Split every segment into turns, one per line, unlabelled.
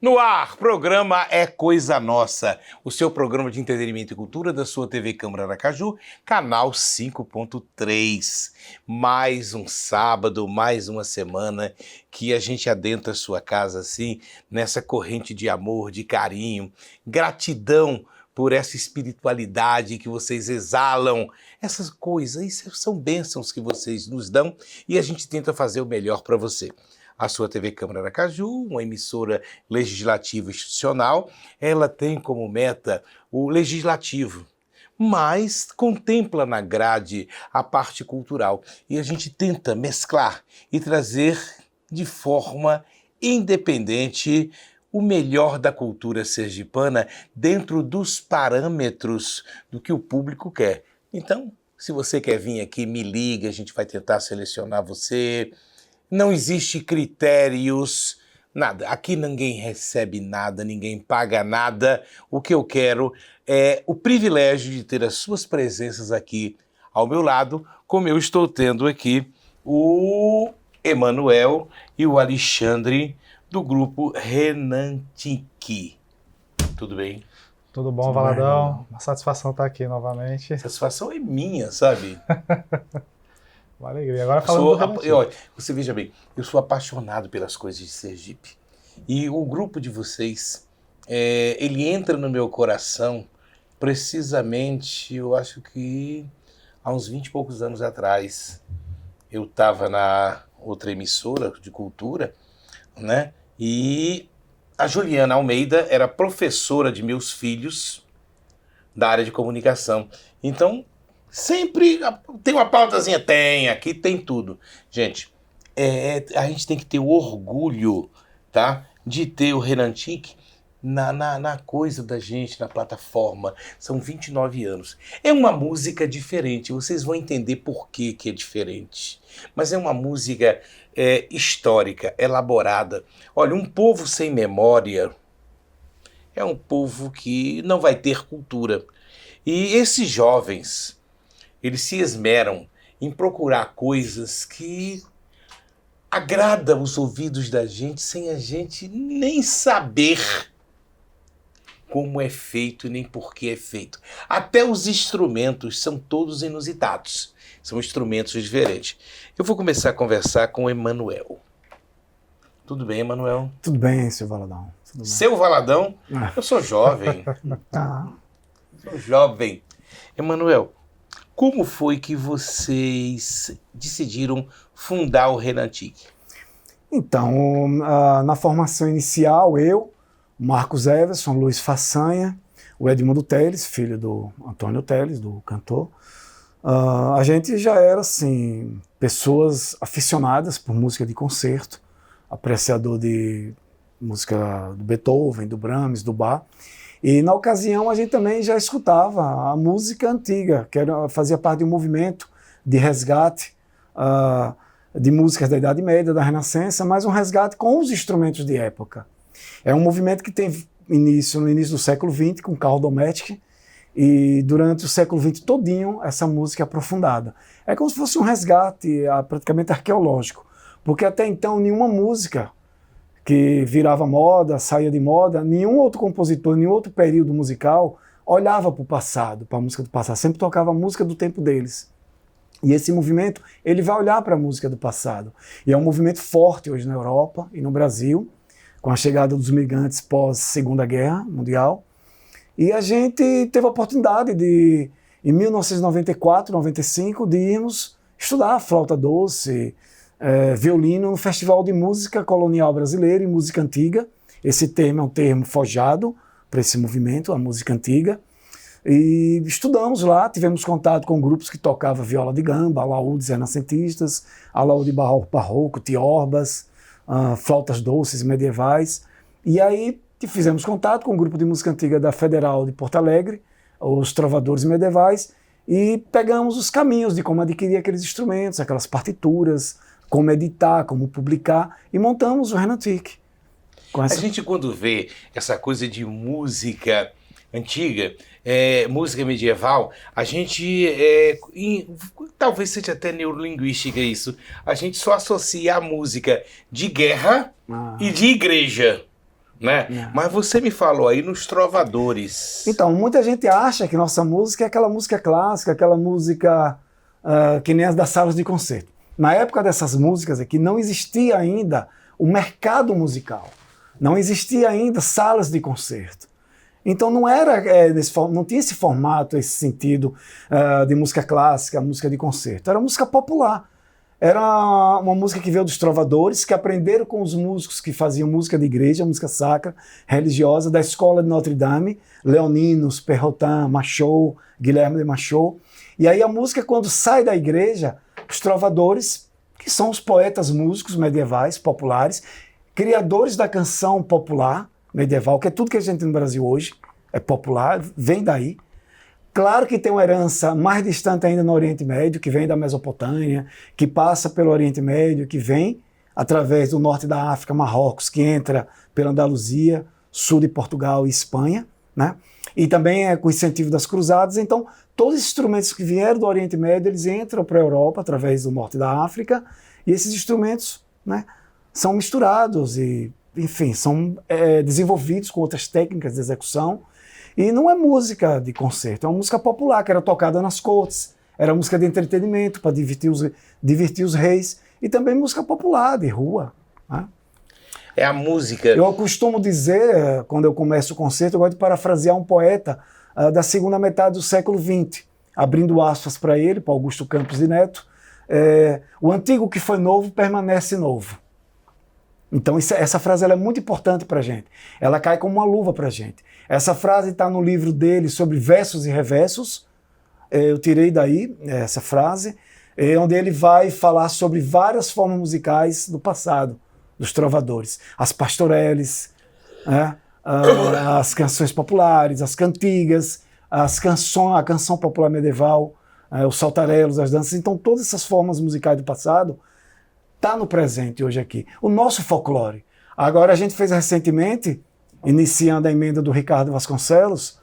No ar, programa É Coisa Nossa, o seu programa de entretenimento e cultura da sua TV Câmara Aracaju, canal 5.3. Mais um sábado, mais uma semana que a gente adentra a sua casa assim, nessa corrente de amor, de carinho, gratidão por essa espiritualidade que vocês exalam. Essas coisas, isso são bênçãos que vocês nos dão e a gente tenta fazer o melhor para você. A sua TV Câmara Aracaju, uma emissora legislativa institucional, ela tem como meta o legislativo, mas contempla na grade a parte cultural. E a gente tenta mesclar e trazer de forma independente o melhor da cultura sergipana dentro dos parâmetros do que o público quer. Então, se você quer vir aqui, me liga, a gente vai tentar selecionar você. Não existe critérios, nada. Aqui ninguém recebe nada, ninguém paga nada. O que eu quero é o privilégio de ter as suas presenças aqui ao meu lado, como eu estou tendo aqui o Emanuel e o Alexandre do grupo Renantique. Tudo bem?
Tudo bom, Valadão? Uma satisfação estar aqui novamente.
A satisfação é minha, sabe?
Uma alegria. Agora falando do
você veja bem, eu sou apaixonado pelas coisas de Sergipe. E o grupo de vocês, ele entra no meu coração precisamente, eu acho que há uns 20 e poucos anos atrás. Eu estava na outra emissora de cultura, né? E a Juliana Almeida era professora de meus filhos da área de comunicação. Então, sempre tem uma pautazinha, aqui tem tudo. Gente, a gente tem que ter o orgulho, tá, de ter o Renantique na coisa da gente, na plataforma. São 29 anos. É uma música diferente, vocês vão entender por que é diferente. Mas é uma música histórica, elaborada. Olha, um povo sem memória é um povo que não vai ter cultura. E esses jovens, eles se esmeram em procurar coisas que agradam os ouvidos da gente sem a gente nem saber como é feito e nem por que é feito. Até os instrumentos são todos inusitados. São instrumentos diferentes. Eu vou começar a conversar com o Emanuel. Tudo bem, Emanuel?
Tudo bem, seu Valadão. Tudo bem.
Seu Valadão? Eu sou jovem. Sou jovem. Emanuel, como foi que vocês decidiram fundar o Renantique?
Então, na formação inicial, eu, Marcos Everson, Luiz Façanha, o Edmundo Teles, filho do Antônio Teles, do cantor, a gente já era, assim, pessoas aficionadas por música de concerto, apreciador de música do Beethoven, do Brahms, do Bach. E na ocasião a gente também já escutava a música antiga, que fazia parte de um movimento de resgate de músicas da Idade Média, da Renascença, mas um resgate com os instrumentos de época. É um movimento que tem início no início do século XX, com Carl Domecq, e durante o século XX todinho essa música é aprofundada. É como se fosse um resgate praticamente arqueológico, porque até então nenhuma música que virava moda, saía de moda, nenhum outro compositor, nenhum outro período musical olhava para o passado, para a música do passado, sempre tocava a música do tempo deles. E esse movimento, ele vai olhar para a música do passado. E é um movimento forte hoje na Europa e no Brasil, com a chegada dos migrantes pós-Segunda Guerra Mundial. E a gente teve a oportunidade de, em 1994, 95, de irmos estudar flauta doce, violino no Festival de Música Colonial Brasileira e Música Antiga. Esse termo é um termo forjado para esse movimento, a música antiga. E estudamos lá, tivemos contato com grupos que tocavam viola de gamba, alaúdes renascentistas, alaúde barroco, tiorbas, flautas doces medievais. E aí fizemos contato com um grupo de música antiga da Federal de Porto Alegre, os trovadores medievais, e pegamos os caminhos de como adquirir aqueles instrumentos, aquelas partituras, como editar, como publicar, e montamos o Renantique.
A gente, quando vê essa coisa de música antiga, música medieval, a gente, talvez seja até neurolinguística isso, a gente só associa a música de guerra e de igreja. né?
Não.
Mas você me falou aí nos trovadores.
Então, muita gente acha que nossa música é aquela música clássica, aquela música que nem as das salas de concerto. Na época dessas músicas aqui, não existia ainda o mercado musical. Não existia ainda salas de concerto. Então não era não tinha esse formato, esse sentido de música clássica, música de concerto. Era música popular. Era uma música que veio dos trovadores, que aprenderam com os músicos que faziam música de igreja, música sacra, religiosa, da escola de Notre Dame, Leoninos, Perrotin, Machot, Guilherme de Machot. E aí a música, quando sai da igreja, os trovadores, que são os poetas músicos medievais, populares, criadores da canção popular medieval, que é tudo que a gente tem no Brasil hoje, é popular, vem daí. Claro que tem uma herança mais distante ainda no Oriente Médio, que vem da Mesopotâmia, que passa pelo Oriente Médio, que vem através do norte da África, Marrocos, que entra pela Andaluzia, sul de Portugal e Espanha, né? E também é com incentivo das cruzadas. Então, todos os instrumentos que vieram do Oriente Médio, eles entram para a Europa através do norte da África, e esses instrumentos, né, são misturados e, enfim, são desenvolvidos com outras técnicas de execução. E não é música de concerto, é uma música popular que era tocada nas cortes, era música de entretenimento para divertir os reis, e também música popular de rua, né?
É a música...
Eu costumo dizer, quando eu começo o concerto, eu gosto de parafrasear um poeta da segunda metade do século XX, abrindo aspas para ele, para Augusto Campos de Neto, o antigo que foi novo permanece novo. Então essa frase ela é muito importante para a gente, ela cai como uma luva para a gente. Essa frase está no livro dele sobre versos e reversos, eu tirei daí essa frase, onde ele vai falar sobre várias formas musicais do passado, dos trovadores, as pastoreles, as canções populares, as cantigas, a canção popular medieval, os saltarelos, as danças. Então todas essas formas musicais do passado está no presente hoje aqui. O nosso folclore. Agora a gente fez recentemente, iniciando a emenda do Ricardo Vasconcelos,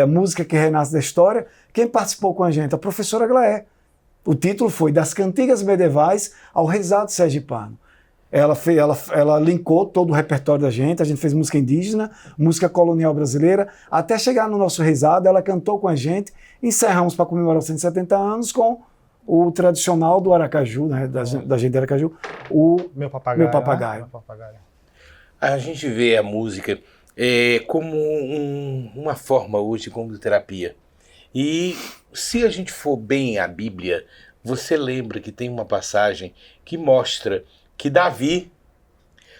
Música que Renasce da História. Quem participou com a gente? A professora Glaé. O título foi Das Cantigas Medievais ao Rezado Sergipano. Ela linkou todo o repertório da gente, a gente fez música indígena, música colonial brasileira, até chegar no nosso rezado, ela cantou com a gente, encerramos para comemorar os 170 anos com o tradicional do Aracaju, né, da gente de Aracaju, o Meu Papagaio.
Meu Papagaio.
A gente vê a música como uma forma hoje como terapia. E se a gente for bem à Bíblia, você lembra que tem uma passagem que mostra que Davi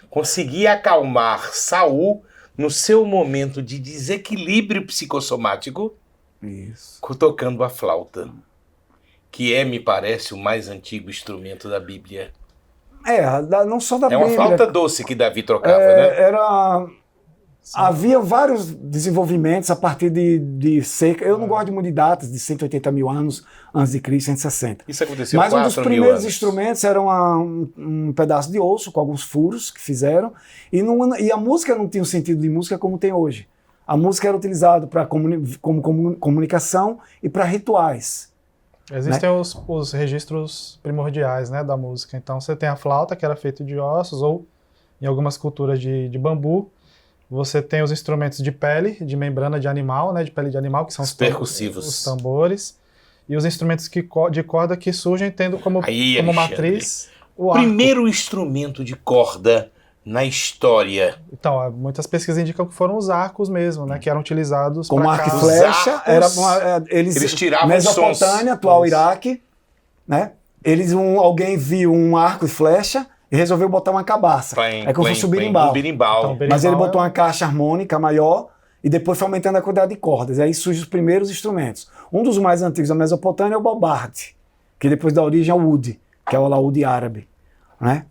conseguia acalmar Saul no seu momento de desequilíbrio psicossomático,
Isso.
tocando a flauta, que me parece, o mais antigo instrumento da Bíblia.
Não só da
Bíblia. É uma flauta doce que Davi trocava, né?
Havia vários desenvolvimentos a partir de cerca... Eu não gosto muito de datas de 180 mil anos antes de Cristo, 160.
Isso aconteceu
Mas um dos primeiros
anos.
instrumentos era um pedaço de osso com alguns furos que fizeram. E a música não tinha um sentido de música como tem hoje. A música era utilizada como comunicação e para rituais.
Existem os registros primordiais, né, da música. Então você tem a flauta, que era feita de ossos, ou em algumas culturas de bambu. Você tem os instrumentos de pele, de membrana de animal, né, de pele de animal, que são os
percussivos,
os tambores, e os instrumentos de corda que surgem tendo como matriz o arco.
Primeiro instrumento de corda na história.
Então, muitas pesquisas indicam que foram os arcos mesmo, né, que eram utilizados
como arco e flecha. Eles tiravam Mesopotâmia, atual Iraque, né? Alguém viu um arco e flecha e resolveu botar uma cabaça. É como se fosse o berimbau.
Então,
mas ele botou uma caixa harmônica maior e depois foi aumentando a quantidade de cordas. Aí surgem os primeiros instrumentos. Um dos mais antigos da Mesopotâmia é o bobarde, que depois dá origem ao oud, que é o alaúde árabe, né?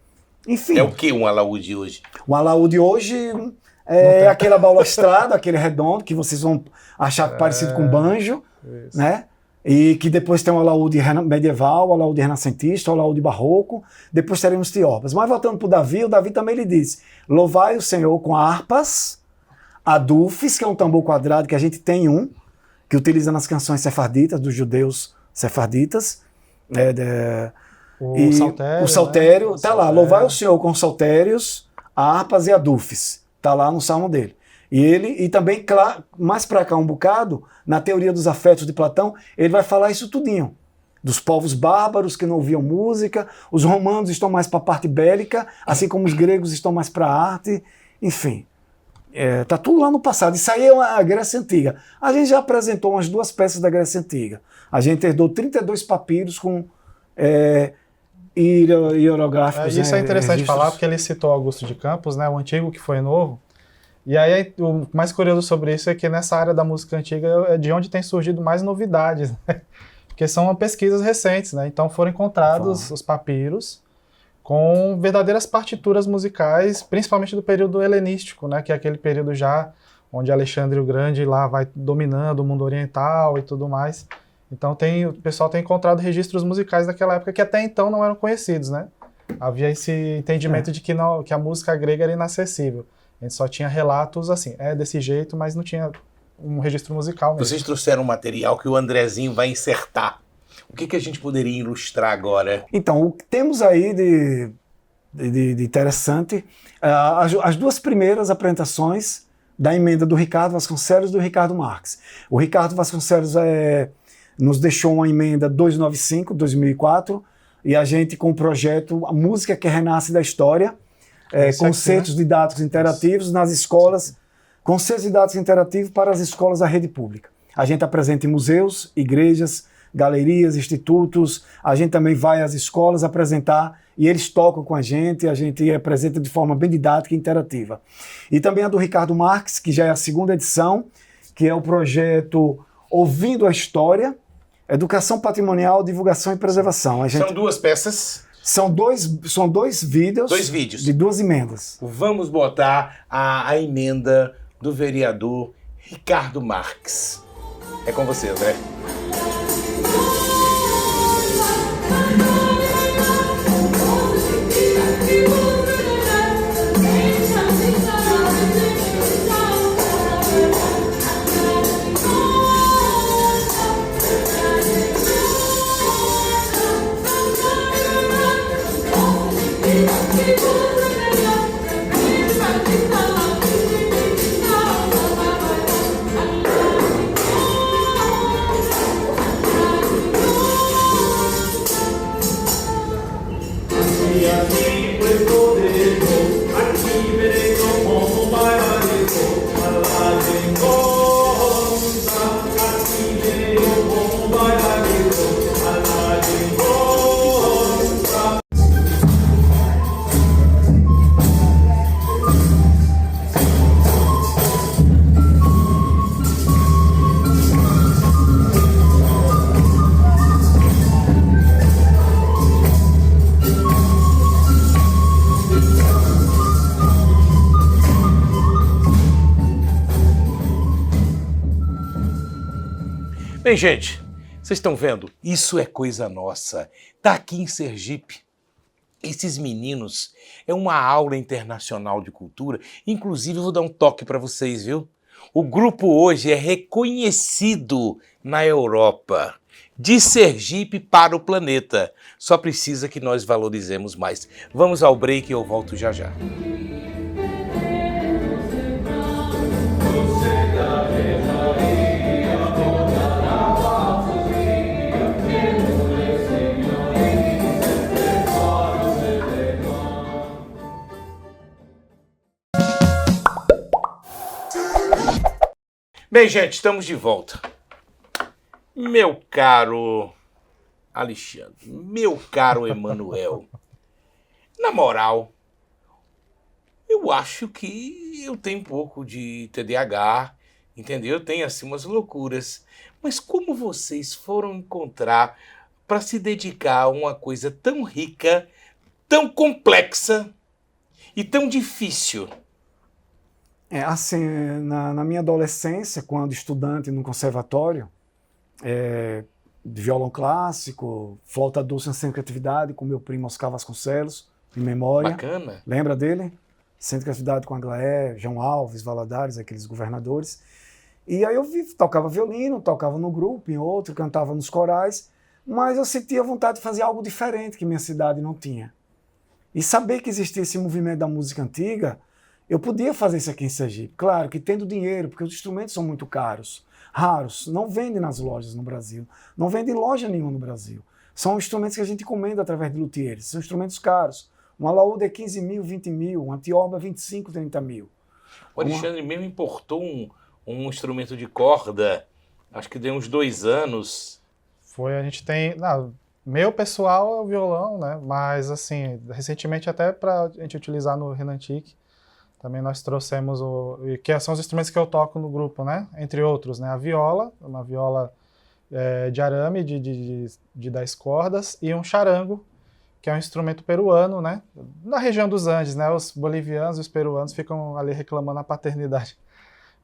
Enfim.
É o que um alaúde hoje?
O alaúde hoje é aquele abalastrado, aquele redondo, que vocês vão achar parecido com banjo, né? E que depois tem o alaúde medieval, o alaúde renascentista, o alaúde barroco, depois teremos tiorpas. Mas voltando para o Davi também lhe disse: louvai o Senhor com harpas, adufes, que é um tambor quadrado que a gente tem que utiliza nas canções sefarditas, dos judeus sefarditas. O saltério, tá lá, louvai o Senhor com saltérios, harpas e adufes. Está lá no Salmo dele. E também, mais para cá um bocado, na teoria dos afetos de Platão, ele vai falar isso tudinho. Dos povos bárbaros que não ouviam música, os romanos estão mais para a parte bélica, assim como os gregos estão mais para a arte, enfim. Tá tudo lá no passado. Isso aí é a Grécia Antiga. A gente já apresentou umas 2 peças da Grécia Antiga. A gente herdou 32 papiros com hierográficos.
Isso é interessante
registros.
falar, porque ele citou Augusto de Campos, né, o antigo que foi novo. E aí o mais curioso sobre isso é que nessa área da música antiga é de onde tem surgido mais novidades, né? Porque são pesquisas recentes, né? Então foram encontrados os papiros com verdadeiras partituras musicais, principalmente do período helenístico, né? Que é aquele período já onde Alexandre o Grande lá vai dominando o mundo oriental e tudo mais. Então o pessoal tem encontrado registros musicais daquela época que até então não eram conhecidos, né? Havia esse entendimento de que a música grega era inacessível. A gente só tinha relatos assim, desse jeito, mas não tinha um registro musical mesmo.
Vocês trouxeram um material que o Andrezinho vai insertar. O que a gente poderia ilustrar agora?
Então, o que temos aí de interessante, as 2 primeiras apresentações da emenda do Ricardo Vasconcelos e do Ricardo Marques. O Ricardo Vasconcelos nos deixou uma emenda 295, 2004, e a gente com o projeto A Música que Renasce da História, conceitos didáticos interativos nas escolas, conceitos didáticos interativos para as escolas da rede pública. A gente apresenta em museus, igrejas, galerias, institutos, a gente também vai às escolas apresentar e eles tocam com a gente apresenta de forma bem didática e interativa. E também a do Ricardo Marques, que já é a 2ª edição, que é o projeto Ouvindo a História, Educação Patrimonial, Divulgação e Preservação.
São 2 peças.
São dois vídeos.
2 vídeos.
De 2 emendas.
Vamos botar a emenda do vereador Ricardo Marques. É com você, André. Bem, gente, vocês estão vendo? Isso é coisa nossa. Tá aqui em Sergipe. Esses meninos é uma aula internacional de cultura. Inclusive, eu vou dar um toque para vocês, viu? O grupo hoje é reconhecido na Europa. De Sergipe para o planeta. Só precisa que nós valorizemos mais. Vamos ao break e eu volto já já. Bem, gente, estamos de volta. Meu caro Alexandre, meu caro Emanuel, na moral, eu acho que eu tenho um pouco de TDAH, entendeu? Eu tenho assim umas loucuras. Mas como vocês foram encontrar para se dedicar a uma coisa tão rica, tão complexa e tão difícil?
Assim, na minha adolescência, quando estudante no conservatório, de violão clássico, flauta doce na Centro de Criatividade, com meu primo Oscar Vasconcelos, em memória.
Bacana.
Lembra dele? Centro de Criatividade com Aglaé, João Alves, Valadares, aqueles governadores. E aí eu tocava violino, tocava no grupo, em outro, cantava nos corais, mas eu sentia vontade de fazer algo diferente que minha cidade não tinha. E saber que existia esse movimento da música antiga, Eu podia fazer isso aqui em Sergipe, claro que tendo dinheiro, porque os instrumentos são muito caros, raros, não vendem nas lojas no Brasil, não vende em loja nenhuma no Brasil. São instrumentos que a gente encomenda através de luthiers, são instrumentos caros. Um alaúde é 15 mil, 20 mil, uma tiorba 25, 30 mil.
O Alexandre mesmo importou um instrumento de corda, acho que deu uns 2 anos.
A gente tem... Não, meu pessoal é o violão, né? Mas, assim, recentemente até para a gente utilizar no Renantic, também nós trouxemos que são os instrumentos que eu toco no grupo, né? Entre outros, né? A viola, uma viola de arame de 10 cordas, e um charango, que é um instrumento peruano, né? Na região dos Andes, né? Os bolivianos e os peruanos ficam ali reclamando a paternidade.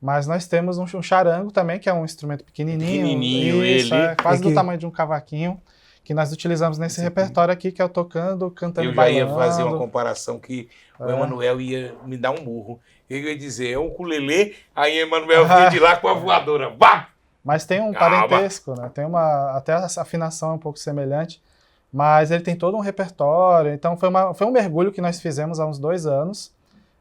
Mas nós temos um charango também, que é um instrumento pequenininho.
Pequenininho,
isso,
ele.
Quase do tamanho de um cavaquinho, que nós utilizamos nesse repertório aqui, que é o tocando, cantando e
bailando. Eu já
bailando.
ia fazer uma comparação que o Emanuel ia me dar um murro. Eu ia dizer, é um ukulele, aí o Emanuel vinha de lá com a voadora. Bah!
Mas tem um parentesco, né? Tem até a afinação é um pouco semelhante, mas ele tem todo um repertório. Então foi um mergulho que nós fizemos há uns 2 anos,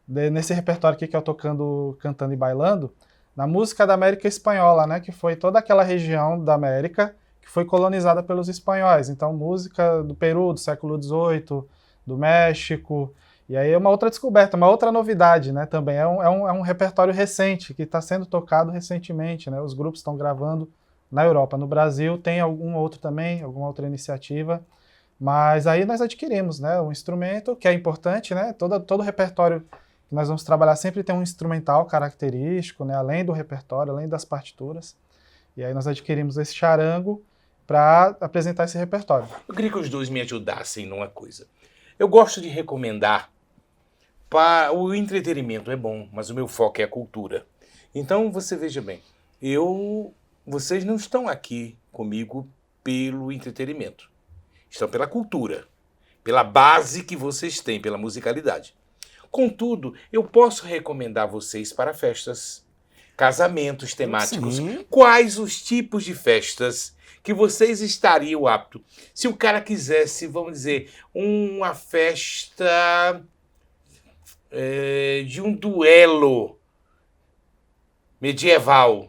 nesse repertório aqui que é o tocando, cantando e bailando, na música da América Espanhola, né? Que foi toda aquela região da América que foi colonizada pelos espanhóis. Então, música do Peru, do século XVIII, do México. E aí é uma outra descoberta, uma outra novidade, né? Também é um repertório recente, que está sendo tocado recentemente, né? Os grupos estão gravando na Europa. No Brasil tem algum outro também, alguma outra iniciativa. Mas aí nós adquirimos, né? Um instrumento que é importante, né? Todo o repertório que nós vamos trabalhar sempre tem um instrumental característico, né? Além do repertório, além das partituras. E aí nós adquirimos esse charango para apresentar esse repertório.
Eu queria que os dois me ajudassem numa coisa. Eu gosto de recomendar para o entretenimento, é bom, mas o meu foco é a cultura. Então, você veja bem, vocês não estão aqui comigo pelo entretenimento. Estão pela cultura, pela base que vocês têm, pela musicalidade. Contudo, eu posso recomendar vocês para festas, casamentos temáticos.
Sim.
Quais os tipos de festas que vocês estariam aptos? Se o cara quisesse, vamos dizer, uma festa de um duelo medieval,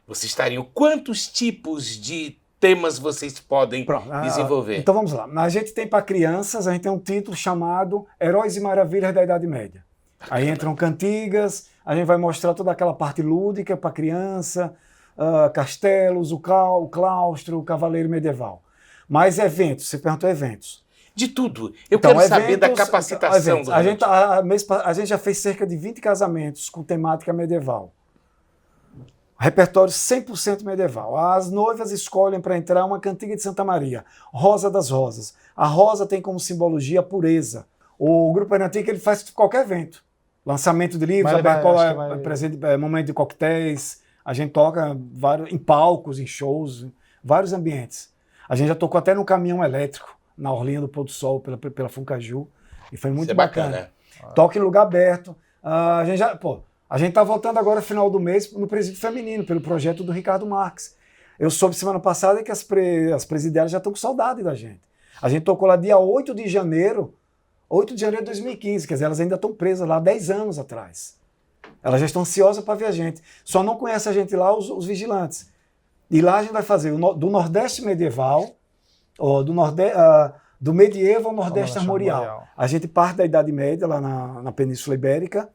vocês estariam... Quantos tipos de temas vocês podem desenvolver?
Então vamos lá. A gente tem para crianças, a gente tem um título chamado Heróis e Maravilhas da Idade Média. Aí entram cantigas, a gente vai mostrar toda aquela parte lúdica para criança, castelos, o claustro, o cavaleiro medieval. Mas eventos, você perguntou eventos.
De tudo. Eu quero saber da capacitação.
A gente já fez cerca de 20 casamentos com temática medieval. Repertório 100% medieval. As noivas escolhem para entrar uma cantiga de Santa Maria, Rosa das Rosas. A rosa tem como simbologia a pureza. O Grupo Renantic, ele faz qualquer evento. Lançamento de livros, momento de coquetéis. A gente toca em palcos, em shows, vários ambientes. A gente já tocou até no caminhão elétrico, na Orlinha do Pôr do Sol, pela Funcaju. E foi muito bacana. Toca em lugar aberto. A gente está voltando agora, final do mês, no Presídio Feminino, pelo projeto do Ricardo Marques. Eu soube semana passada que as presidiárias já estão com saudade da gente. A gente tocou lá dia 8 de janeiro de 2015, quer dizer, elas ainda estão presas lá há 10 anos atrás. Elas já estão ansiosas para ver a gente. Só não conhece a gente lá os vigilantes. E lá a gente vai fazer do Nordeste medieval, do medievo ao Nordeste armorial. A gente parte da Idade Média, lá na Península Ibérica,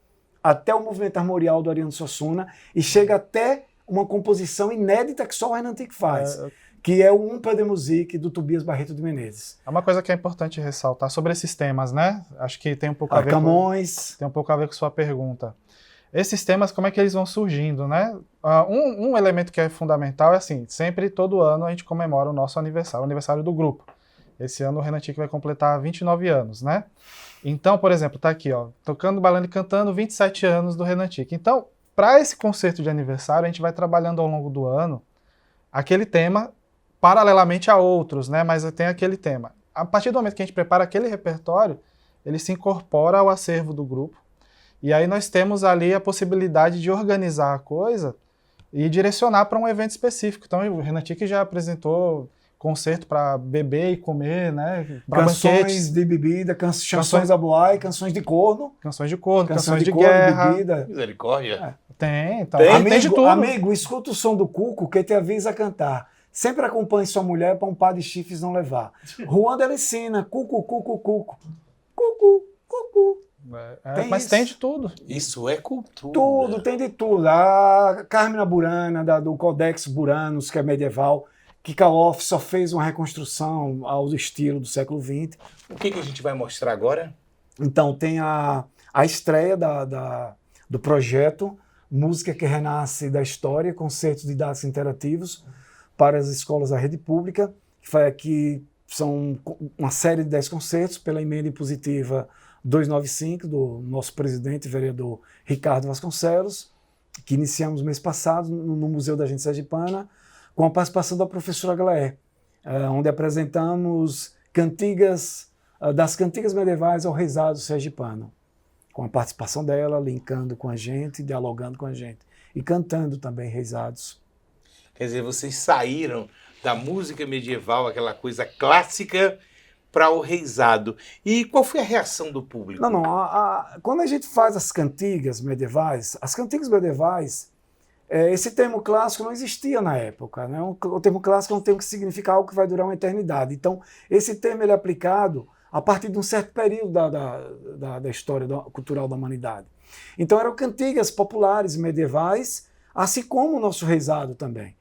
até o movimento armorial do Ariano Suassuna e chega até uma composição inédita que só o Renantic faz, que é o Umpa de Musique do Tobias Barreto de Menezes.
É uma coisa que é importante ressaltar sobre esses temas, né? Acho que tem um pouco
tem
um pouco a ver com sua pergunta. Esses temas, como é que eles vão surgindo, né? Um elemento que é fundamental é assim, sempre, todo ano, a gente comemora o nosso aniversário, o aniversário do grupo. Esse ano o Renantic vai completar 29 anos, né? Então, por exemplo, tá aqui, ó, tocando, bailando e cantando, 27 anos do Renantic. Então, para esse concerto de aniversário, a gente vai trabalhando ao longo do ano aquele tema paralelamente a outros, né? Mas tem aquele tema. A partir do momento que a gente prepara aquele repertório, ele se incorpora ao acervo do grupo. E aí nós temos ali a possibilidade de organizar a coisa e direcionar para um evento específico. Então, o Renantic já apresentou concerto para beber e comer, né? Para
Canções
banquetes,
de bebida, canções da boai, canções de corno.
canções de corno,
Canções
canções de
corno,
guerra.
bebida.
Misericórdia.
Tem, então.
Tem?
Tem de tudo.
Amigo, escuta o som do cuco que te avisa a cantar. Sempre acompanhe sua mulher para um par de chifres não levar. Ruanda ela ensina, cucu, cucu, cucu. Cucu, cucu.
Mas
isso.
tem de tudo.
Isso é cultura.
Tudo, tem de tudo. A Carmina Burana, do Codex Buranos, que é medieval, que Kaloff só fez uma reconstrução ao estilo do século XX.
O que a gente vai mostrar agora?
Então, tem a estreia do projeto Música que Renasce da História, concertos didáticos interativos para as escolas da rede pública, que são uma série de 10 concertos pela emenda impositiva 295 do nosso presidente, vereador Ricardo Vasconcelos, que iniciamos mês passado no Museu da Gente Sergipana, com a participação da professora Glaé, onde apresentamos das cantigas medievais ao reizado sergipano, com a participação dela, linkando com a gente, dialogando com a gente e cantando também reizados.
Quer dizer, vocês saíram da música medieval, aquela coisa clássica, para o reizado. E qual foi a reação do público?
Não, quando a gente faz as cantigas medievais, esse termo clássico não existia na época, né? O termo clássico é um termo que significa algo que vai durar uma eternidade. Então, esse termo ele é aplicado a partir de um certo período da história cultural da humanidade. Então, eram cantigas populares medievais, assim como o nosso reizado também.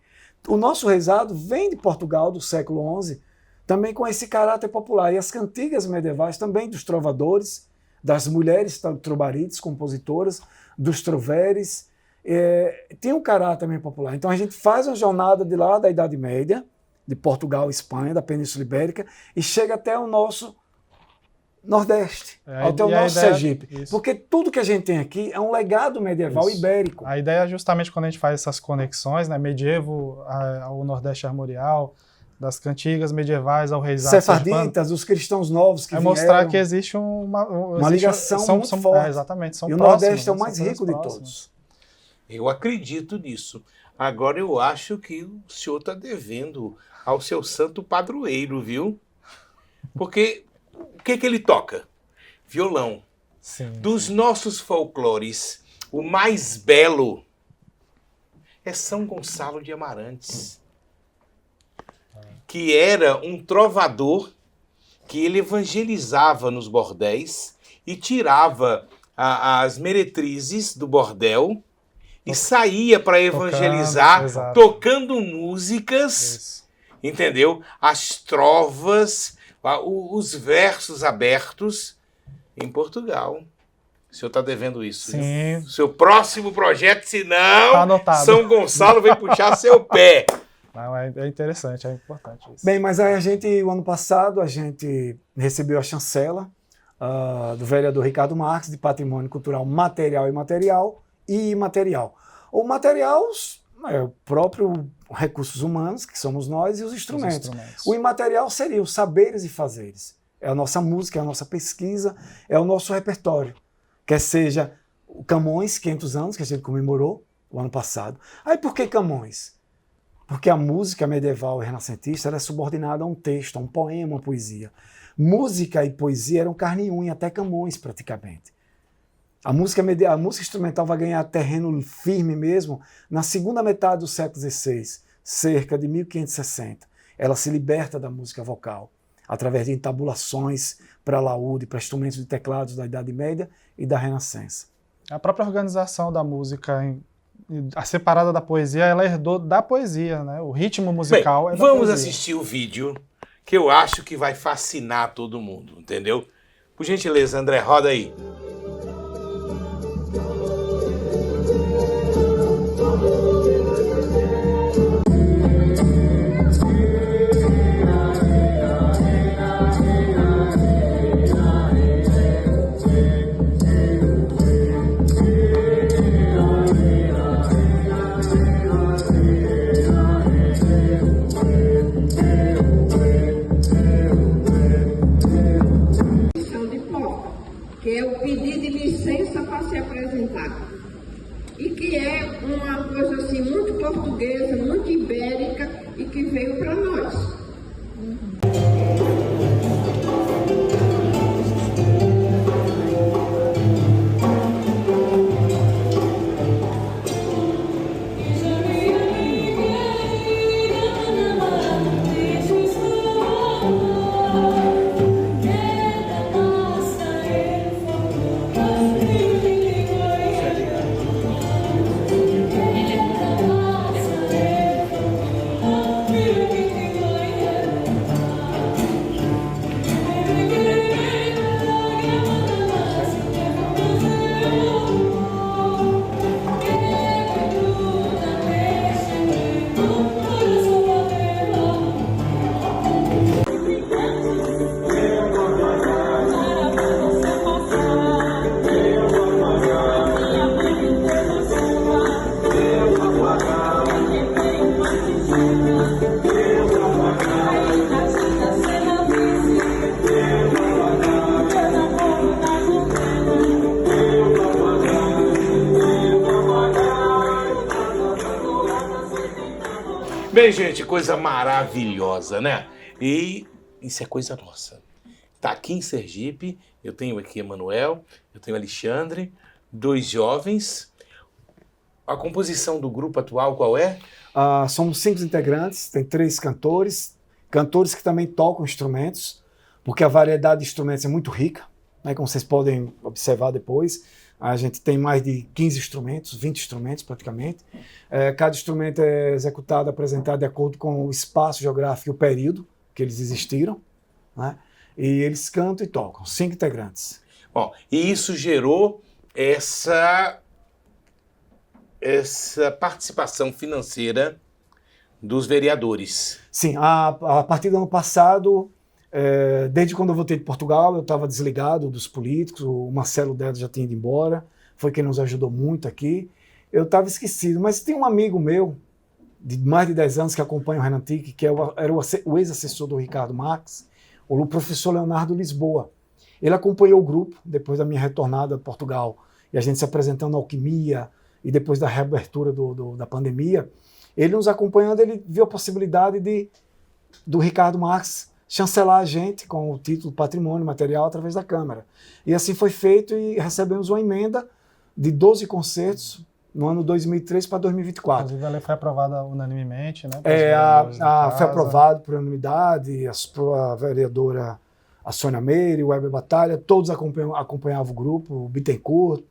O nosso reizado vem de Portugal, do século XI, também com esse caráter popular. E as cantigas medievais também dos trovadores, das mulheres trobarites, compositoras, dos troveres, tem um caráter também popular. Então a gente faz uma jornada de lá da Idade Média, de Portugal, Espanha, da Península Ibérica, e chega até o nosso Nordeste, até o nosso Sergipe. Isso. Porque tudo que a gente tem aqui é um legado medieval ibérico.
A ideia é justamente quando a gente faz essas conexões, né, medievo ao Nordeste armorial, das cantigas medievais ao reizado
sefarditas, os cristãos novos que vieram.
Mostrar que existe uma
ligação muito forte.
Exatamente, são
e o
próximos,
Nordeste é o mais rico de todos.
Eu acredito nisso. Agora eu acho que o senhor está devendo ao seu santo padroeiro, viu? Porque o que ele toca? Violão.
Sim.
Dos nossos folclores, o mais belo é São Gonçalo de Amarantes, que era um trovador que ele evangelizava nos bordéis e tirava as meretrizes do bordel e saía para evangelizar tocando músicas,
Isso.
entendeu? As trovas, os versos abertos em Portugal. O senhor está devendo isso.
Sim.
Né? Seu próximo projeto, senão
tá anotado.
São Gonçalo vem puxar seu pé.
Não, é interessante, é importante isso.
Bem, mas aí o ano passado, a gente recebeu a chancela do vereador Ricardo Marques, de Patrimônio Cultural Material e Imaterial. O material é o próprio recursos humanos, que somos nós, e os instrumentos. O imaterial seria os saberes e fazeres. É a nossa música, é a nossa pesquisa, é o nosso repertório. Quer seja o Camões, 500 anos, que a gente comemorou o ano passado. Aí por que Camões? Porque a música medieval e renascentista era subordinada a um texto, a um poema, uma poesia. Música e poesia eram carne e unha, até Camões, praticamente. A música instrumental vai ganhar terreno firme mesmo na segunda metade do século XVI, cerca de 1560. Ela se liberta da música vocal, através de entabulações para laúde, para instrumentos de teclados da Idade Média e da Renascença.
A própria organização da música, a separada da poesia, ela herdou da poesia, né? O ritmo musical é da
vamos
poesia.
Assistir o vídeo, que eu acho que vai fascinar todo mundo, entendeu? Por gentileza, André, roda aí.
Que é o pedido de licença para se apresentar. E que é uma coisa assim muito portuguesa, muito ibérica e que veio para nós.
Ei, gente, coisa maravilhosa, né? E isso é coisa nossa. Tá aqui em Sergipe, eu tenho aqui Emanuel, eu tenho Alexandre, 2 jovens. A composição do grupo atual qual é?
Somos 5 integrantes, tem 3 cantores que também tocam instrumentos, porque a variedade de instrumentos é muito rica, né, como vocês podem observar depois. A gente tem mais de 15 instrumentos, 20 instrumentos praticamente. Cada instrumento é executado, apresentado de acordo com o espaço geográfico e o período que eles existiram, né? E eles cantam e tocam, 5 integrantes.
Bom, e isso gerou essa participação financeira dos vereadores.
Sim, a partir do ano passado, desde quando eu voltei de Portugal, eu estava desligado dos políticos, o Marcelo Dedo já tinha ido embora, foi quem nos ajudou muito aqui. Eu estava esquecido, mas tem um amigo meu, de mais de 10 anos, que acompanha o Renan Tiki, que era o ex-assessor do Ricardo Marques, o professor Leonardo Lisboa. Ele acompanhou o grupo, depois da minha retornada a Portugal, e a gente se apresentando na Alquimia, e depois da reabertura da pandemia, ele nos acompanhando, ele viu a possibilidade do Ricardo Marques chancelar a gente com o título Patrimônio Material através da Câmara. E assim foi feito e recebemos uma emenda de 12 concertos no ano 2003 para 2024.
Inclusive, a lei foi aprovada unanimemente, né?
Foi aprovado por unanimidade, a vereadora a Sônia Meire, o Weber Batalha, todos acompanhavam o grupo, o Bittencourt,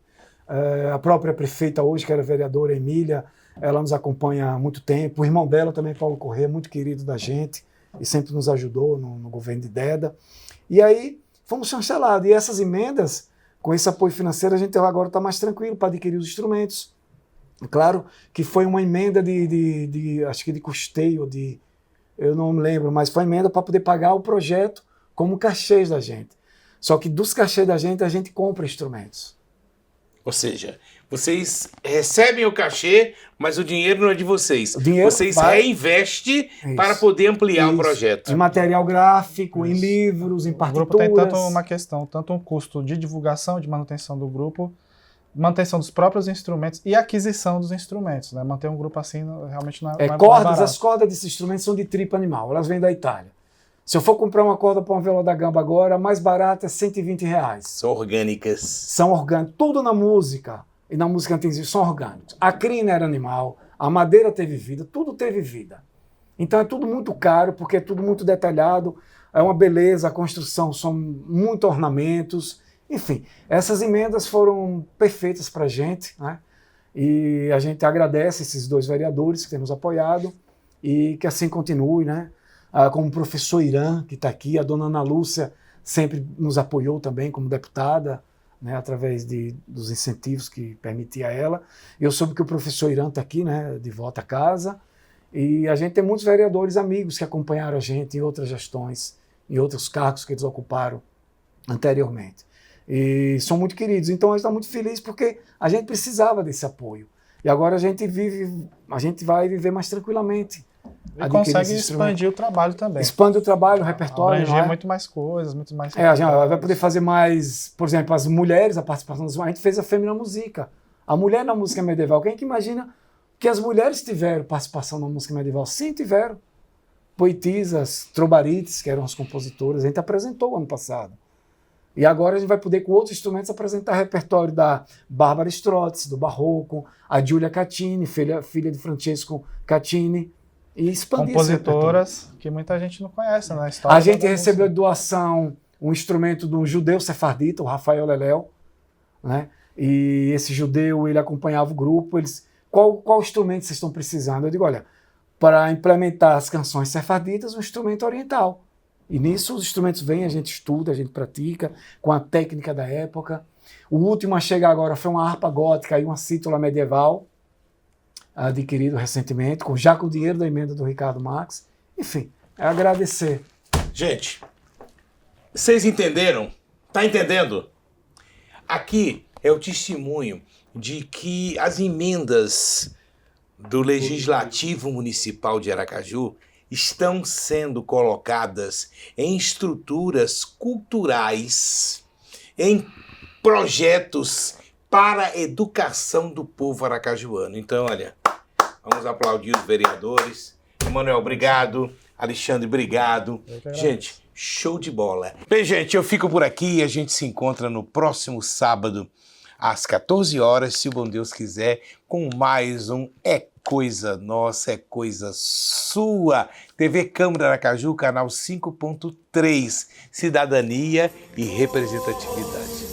a própria prefeita hoje, que era vereadora, Emília, ela nos acompanha há muito tempo. O irmão dela também, Paulo Corrêa, muito querido da gente, e sempre nos ajudou no governo de Deda. E aí fomos chancelados. E essas emendas, com esse apoio financeiro, a gente agora está mais tranquilo para adquirir os instrumentos. Claro que foi uma emenda acho que de custeio, eu não me lembro, mas foi emenda para poder pagar o projeto como cachês da gente. Só que dos cachês da gente, a gente compra instrumentos.
Ou seja, vocês recebem o cachê, mas o dinheiro não é de vocês. Vocês reinvestem para poder ampliar o projeto.
Em material gráfico, em livros, em partituras.
O grupo tem tanto uma questão, tanto um custo de divulgação, de manutenção do grupo, manutenção dos próprios instrumentos e aquisição dos instrumentos, né? Manter um grupo assim realmente não é barato.
As cordas desses instrumentos são de tripa animal, elas vêm da Itália. Se eu for comprar uma corda para uma viola da gamba agora, a mais barata é R$120.
São orgânicas.
São orgânicas. Tudo na música, e na música antiga, são orgânicos. A crina era animal, a madeira teve vida, tudo teve vida. Então é tudo muito caro, porque é tudo muito detalhado, é uma beleza, a construção são muitos ornamentos. Enfim, essas emendas foram perfeitas para a gente, né? E a gente agradece esses 2 vereadores que têm nos apoiado e que assim continue, né? Como o professor Irã, que está aqui, a dona Ana Lúcia sempre nos apoiou também como deputada, né, através dos incentivos que permitia a ela. Eu soube que o professor Irã está aqui, né, de volta a casa, e a gente tem muitos vereadores amigos que acompanharam a gente em outras gestões, em outros cargos que eles ocuparam anteriormente. E são muito queridos, então a gente está muito feliz porque a gente precisava desse apoio. E agora a gente vai viver mais tranquilamente.
E consegue expandir o trabalho também.
Expande o trabalho, o repertório.
Abranger muito mais coisas, muito mais...
A gente vai poder fazer mais, por exemplo, as mulheres, a participação das mulheres. A gente fez a Fêmea na Música. A mulher na música medieval. Quem que imagina que as mulheres tiveram participação na música medieval? Sim, tiveram. Poetisas, trobarites, que eram as compositoras, a gente apresentou ano passado. E agora a gente vai poder, com outros instrumentos, apresentar repertório da Bárbara Strozzi, do Barroco, a Giulia Cattini, filha de Francesco Cattini, e expandir
compositoras que muita gente não conhece na história.
A gente recebeu de doação um instrumento de um judeu sefardita, o Rafael Leléu, né? E esse judeu, ele acompanhava o grupo. Qual instrumento vocês estão precisando? Eu digo, olha, para implementar as canções sefarditas, um instrumento oriental. E nisso os instrumentos vêm, a gente estuda, a gente pratica, com a técnica da época. O último a chegar agora foi uma harpa gótica e uma cítula medieval, adquirido recentemente, já com o dinheiro da emenda do Ricardo Marques. Enfim, é agradecer.
Gente, vocês entenderam? Tá entendendo? Aqui é o testemunho de que as emendas do Legislativo Municipal de Aracaju estão sendo colocadas em estruturas culturais, em projetos para a educação do povo aracajuano. Então, olha, vamos aplaudir os vereadores. Emanuel, obrigado. Alexandre, obrigado. Gente, show de bola. Bem, gente, eu fico por aqui e a gente se encontra no próximo sábado, às 14 horas, se o bom Deus quiser, com mais um É Coisa Nossa, É Coisa Sua. TV Câmara Aracaju, canal 5.3, Cidadania e Representatividade.